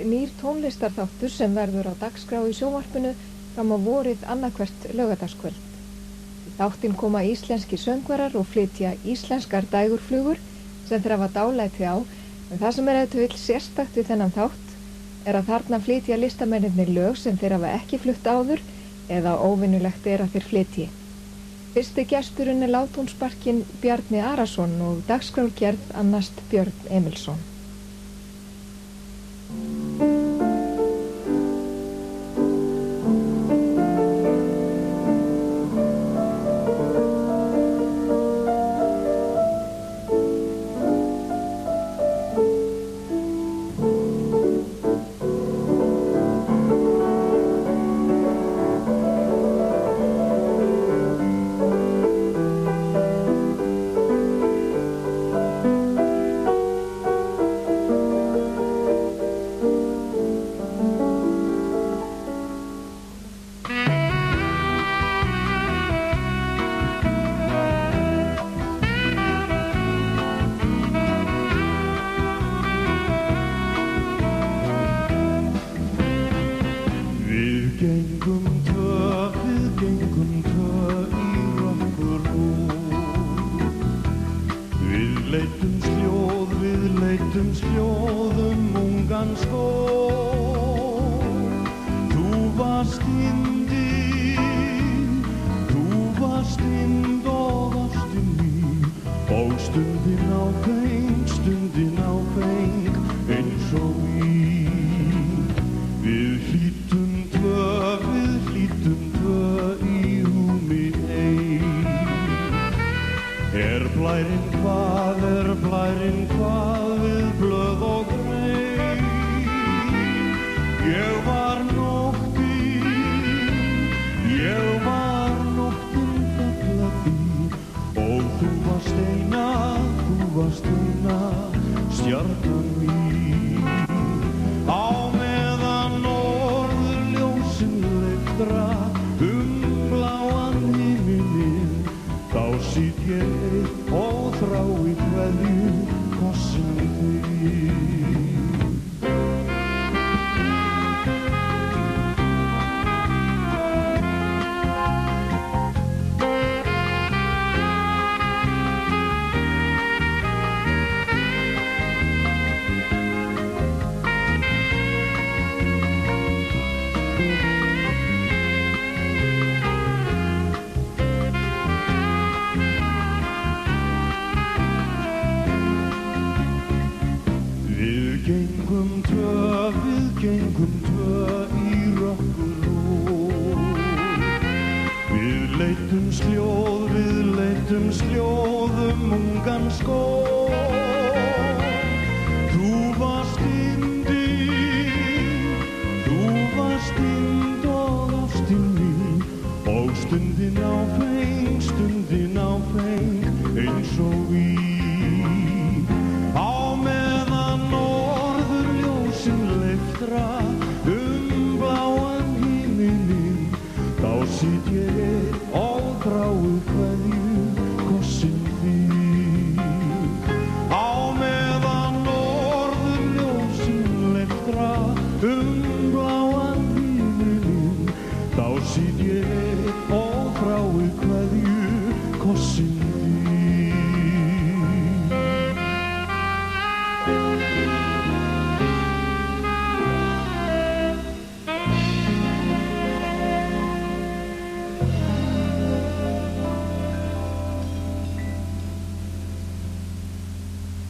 nýr tónlistarþáttur sem verður á dagskrá í sjónvarpinu fram á vorið annað laugardagskvöld. Í þáttinn koma íslenskir söngvarar og flytja íslenskar dægurflugur sem þeir hafa dálæti á, en það sem ef til vill sérstakt við þennan þátt að þarna flytja listamennirnir lög sem þeir hafa ekki flutt áður eða óvinnulegt að þeir flytji. Fyrsti gesturinn lágtónsparkinn Bjarni Arason og dagskrárgerð annast Björn Emilsson.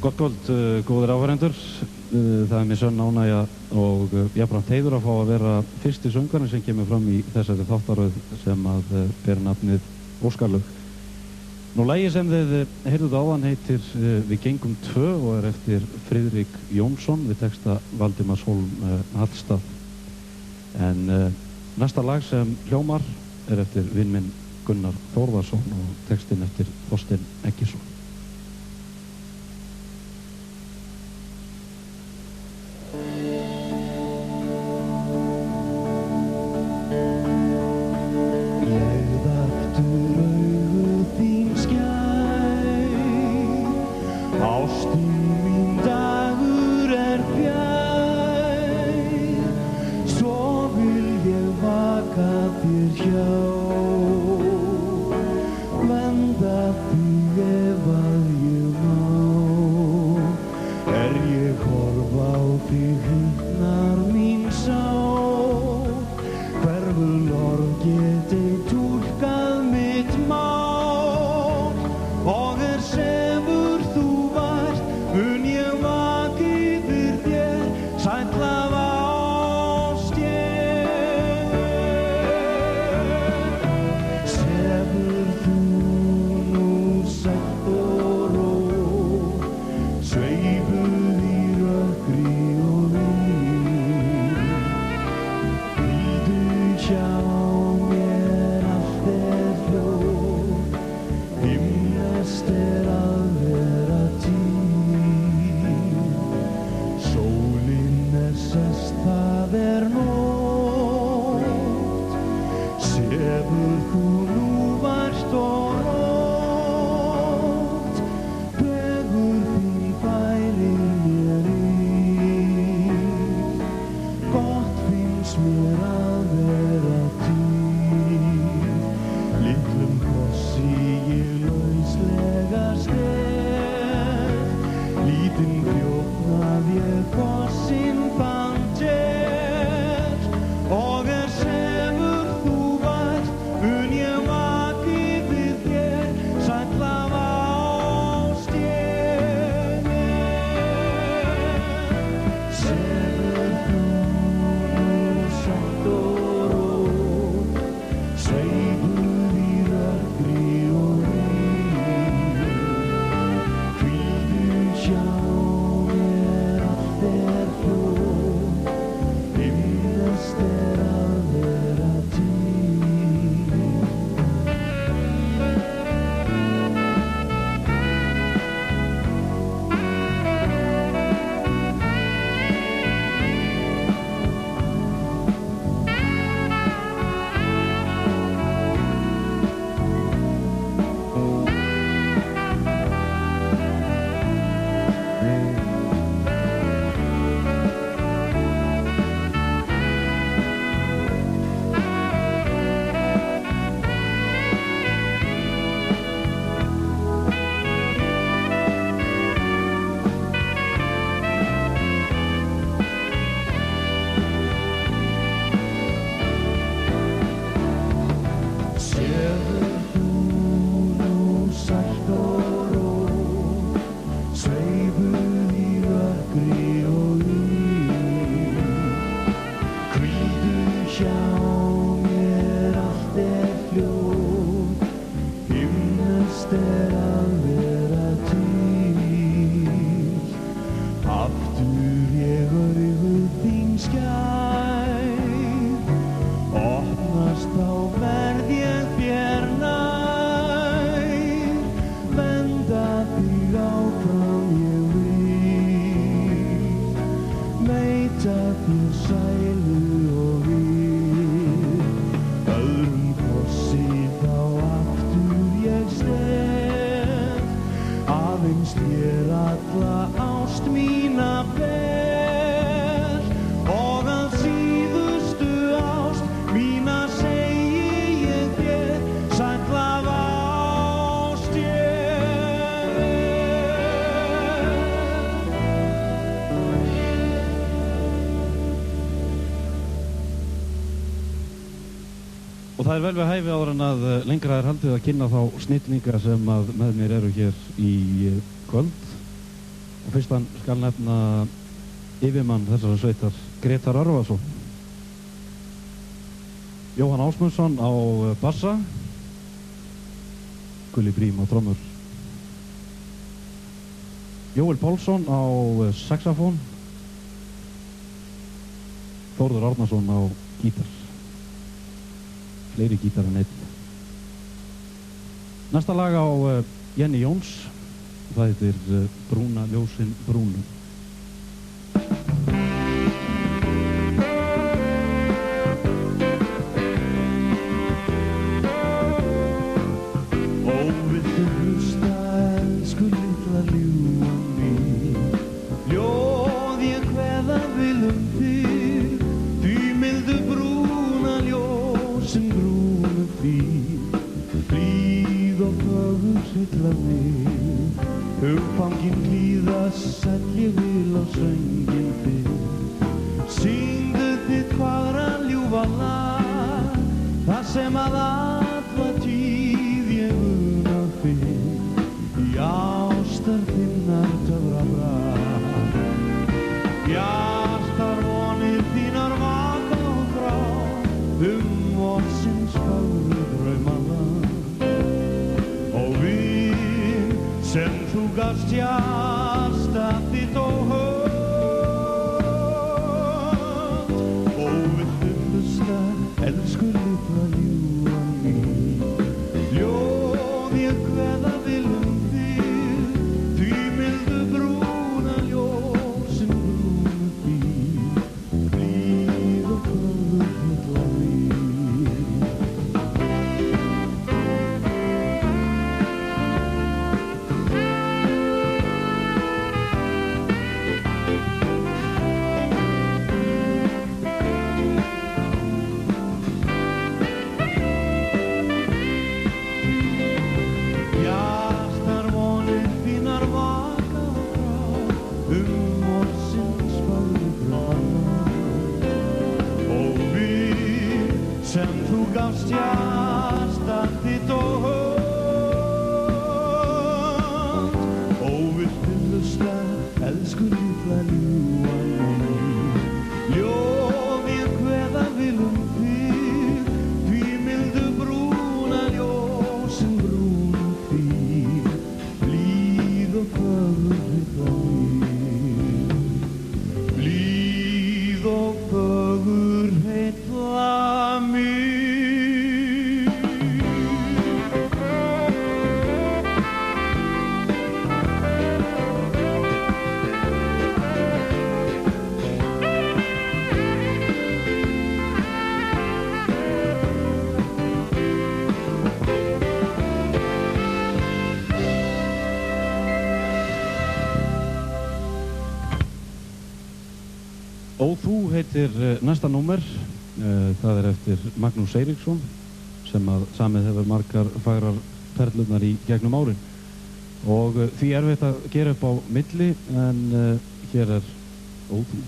Gott kvöld, góðir áheyrendur. Það mér sönn ánægja og jafnframt heiður að fá að vera fyrsti söngvarinn sem kemur fram í þessari þáttaröð sem að ber nafnið Óskarlaug. Lagið sem þið heyrðuð áðan heitir Við gengum tvö og eftir Friðrik Jónsson við texta Valdimars Hólm Hallstað. En næsta lag sem hljómar eftir vin minn Gunnar Þórðarsson og textinn eftir Þorsteinn Eggertsson. Ástin mín dagur fjær þér hjá, vernda þig ef að ég má. Ég horf á þig hitnar mín sál, hverful orð geti túlkað mitt mál. Og sefur þú vært, mun ég vaka yfir þér, sæll af ást ég. Sefur þú nú sæll og rótt, sveifuð í rökkri og vín. Hvíldu hjá mér, allt hljótt, himneskt að vera tíð. Sólin sest, það nótt, sefur þú nú vært og rótt. Vegur þín færir mér illt, gott finnst mér að vera til. Litlum kossi ég lauslega stef, lítinn þjófnað ég kossinn fann tér. Og sefur þú vært, mun ég vaka yfir þér, sæll af ást ég. Sefur þú nú sæll og rótt, sveifuð í rökkri og vín. Hvíldu hjá mér, allt hljótt, himneskt að vera til. Sefur þú nú sæll og rótt, sveifuð í rökkri og vín. Hvíldu hjá mér, allt hljótt, himneskt að vera til. Aftur ég augu þín skær, opnast þá verð ég þér nær. Vernda þig áfram ég vil, veita þér sælu og vil. Öðrum kossi þá aftur ég stef, aðeins þér alla ást mína ber. Og að síðustu ást mína segi ég þér, sæll af ást ég. Og það vel við hæfi áður en að lengra haldið að kynna þá snillinga sem að með mér eru hér í kvöld. Og fyrstan skal nefna yfirmann þessara sveitar, Grétar Örvarsson. Jóhann Ásmundsson á bassa, Gulli Brím á trommur, Jóel Pálsson á saxofón, Þórður Árnason á gítar. Fleiri gítar en einn. Næsta lag á Jenny Jóns, það heitir Brúna ljósin brúnu. Ljóð ég kveða vil þig, því mildu brúna ljósin brúnu. Það sem að alla tíð ég una þig í ástar þinnar töfrabragð. Bjartar vonir þínar vaka og grá vorsins fagru draumaland. Og við sem þú gafst hjarta þitt og hönd, og við hlusta elsku litla ljúfa mín. Ljóð ég kveða viljum þig, því mildu brúna ljósin brúnu þín, blíð og fögur litla mín. Gafst hjarta þitt og hönd, og viltu hlusta elsku litla ljúfa mín. Ljóð ég kveða viljum þig, því mildu brúna ljósin brúnu þín, blíð og fögur litla mín. Blíð og fögur litla mín. Og þú heitir næsta númer, það eftir Magnús Eiríksson sem að samið hefur margar fagrar perlurnar í gegnum árin og því erfitt að gera upp á milli en hér Ó þú.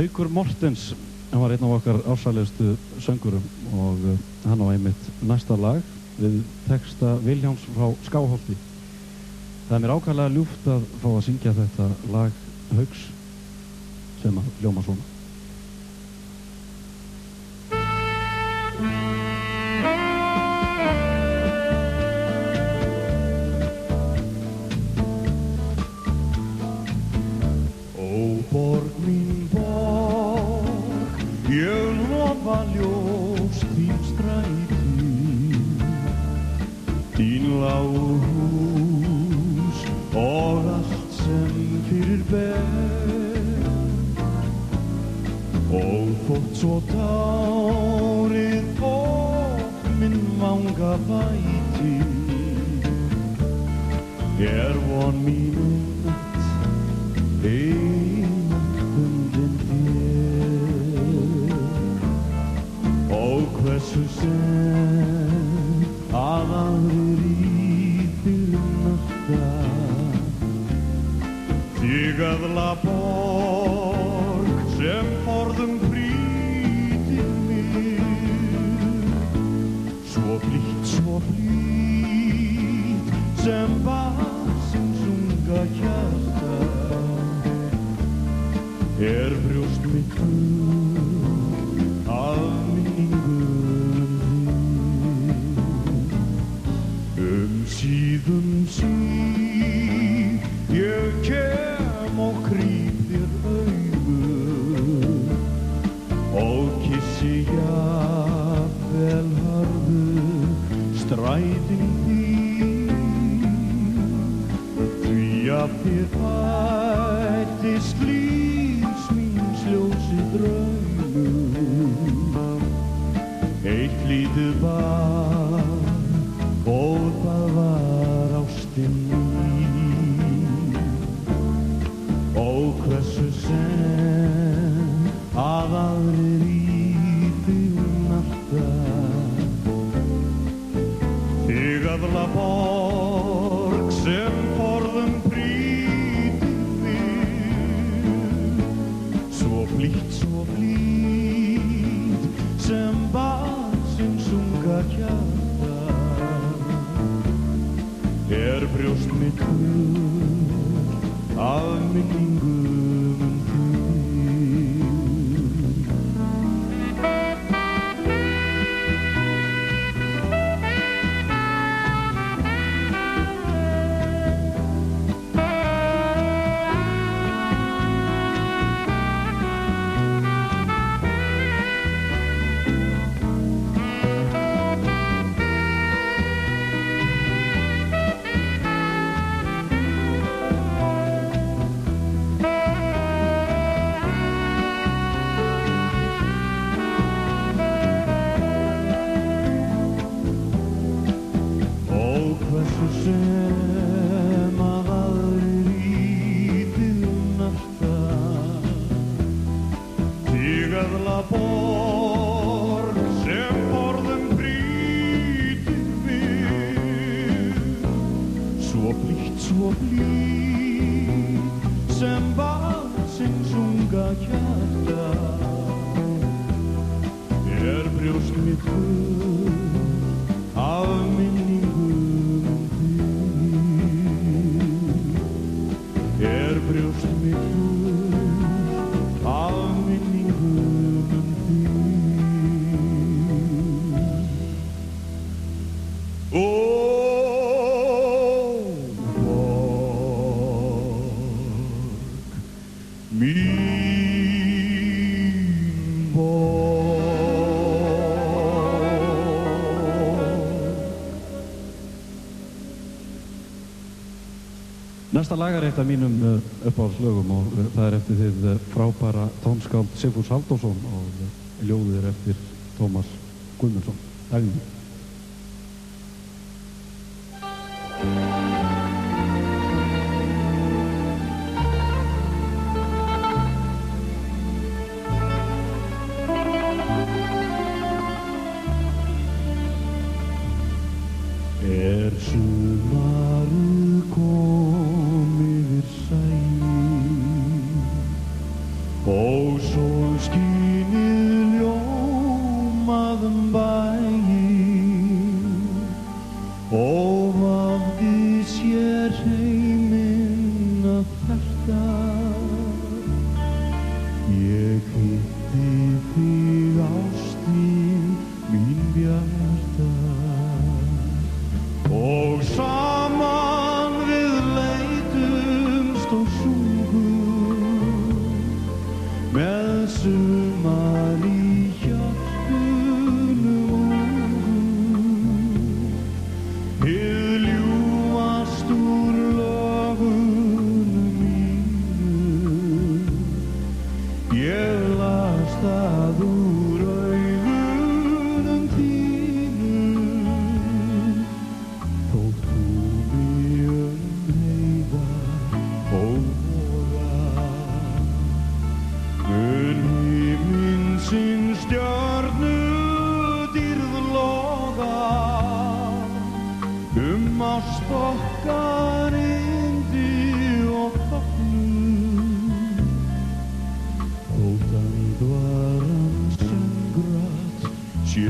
Haukur Mortens, hann var einn af okkar ásælustu söngurum og hann á einmitt næsta lag við texta Vilhjálms frá Skáholti. Það er mér ákaflega ljúft að fá að syngja þetta lag Hauks sem að hljóma svona. Borg mín borg, ég lofa ljós þín stræti, þín lágu hús og allt sem fyrir ber. Og þótt svo tárið minn vanga bæti, von mín hversu sem að aðrir ýtir alltaf Þigðla borg sem forðum prýtir mig svo blítt sem barnsins unga hjarta brjóst mitt af síðum ég kem og krýp þér augu og kissi jafnvel harðu strætin þín því að þér fæddist lífs míns ljósi draumur eitt lítið barn og það var ástin mín og hversu sem að aðrir ýtir alltaf Þigðla borg sem forðum prýtir mig svo blítt sem barnsins unga hjarta brjóst mitt af minningum sem barnsins unga hjarta brjóst mitt af minningum þín brjóst mitt af minningum þín Næsta lag eitt af mínum uppáhaldslögum og það eftir þið frábæra tónskáld Sigfús Halldórsson og ljóðið eftir Tómas Guðmundsson. Dagný. Sumarið kom yfir sæ og svo Og saman við leitumst og sungum með sumar í hjartunum ungum. Hið ljúfast úr lögunum mínum, ég las það úr augunum þínum. Þótt þú mig heiðar og voga, mun himinsins stjörnudýrð loga, ást okkar yndi og fögnum. Þótt andvaran söngrat sé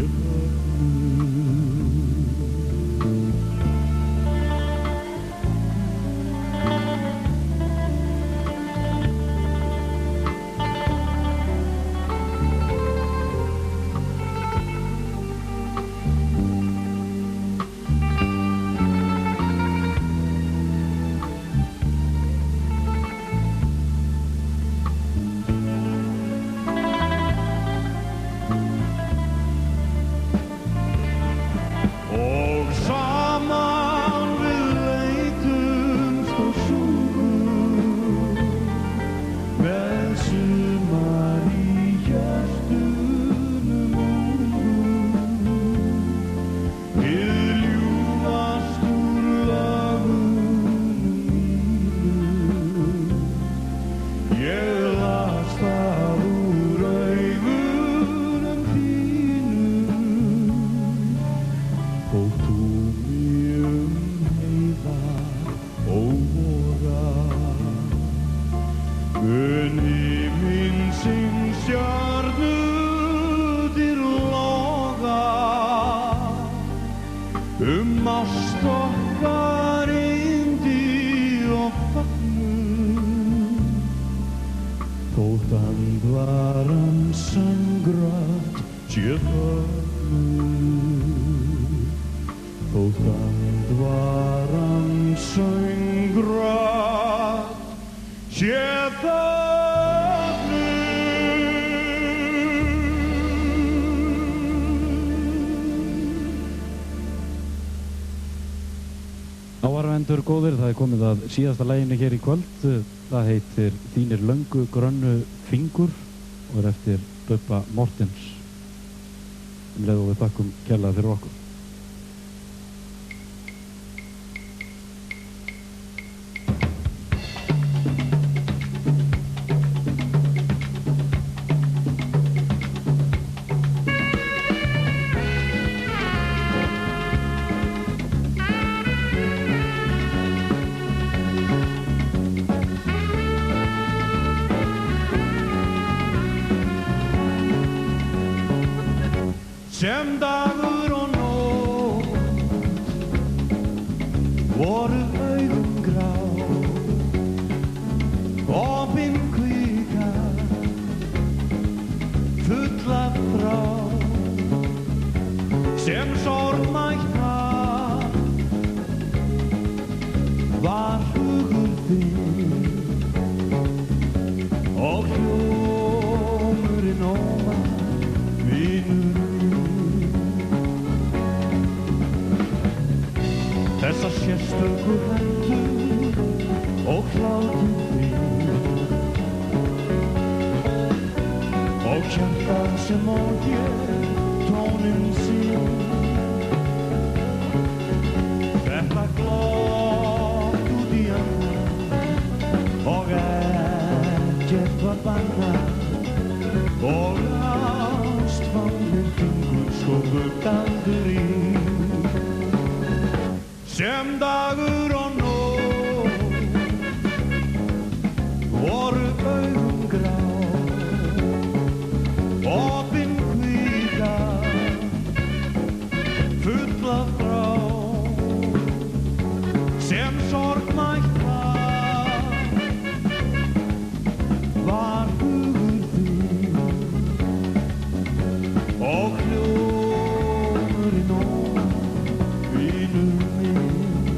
ást okkar yndi og fögnum. Þótt andvaran söngrat sé fögnum. Þótt andvaran söngrat sé Áhorfendur góðir, það er komið að síðasta laginu hér í kvöld. Það heitir Þínir löngu grönnu fingur og er eftir Bubba Mortens. Leið og við þakkum kærlega fyrir okkur. Sem dagur og nótt voru augun grá, opin kvika, full af þrá. Sem sorgmætta var hugur þinn og hljómurinn óma vinur. Þessar sérstöku hendur og hlátur þín og hjartað sem á þér tónin sín. Þetta glott út í annað og ekkert var bannað og ástfangir fingur skógu dandur í. Sem dagur og nótt voru augun grá, opin kvika, full af þrá. Sem sorgmætta var hugur þín og hljómurinn óma vinur minn.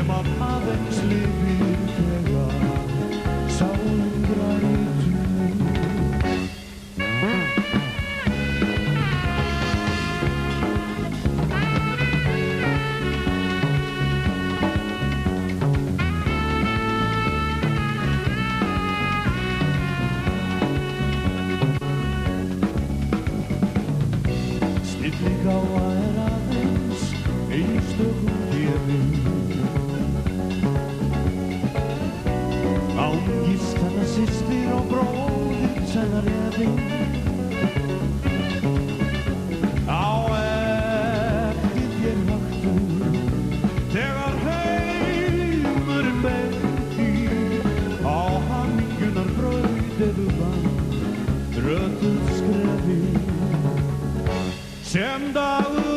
sem að aðeins lifir þegar sálin grætur. Stillingáa aðeins einstökum gefin. Ángist hennar systir og bróðir hennar efinn. Á eftir þér höktu þegar heimurinn bergir. Á hamingjunar braut eðu vann rötuð skrefi sem dagur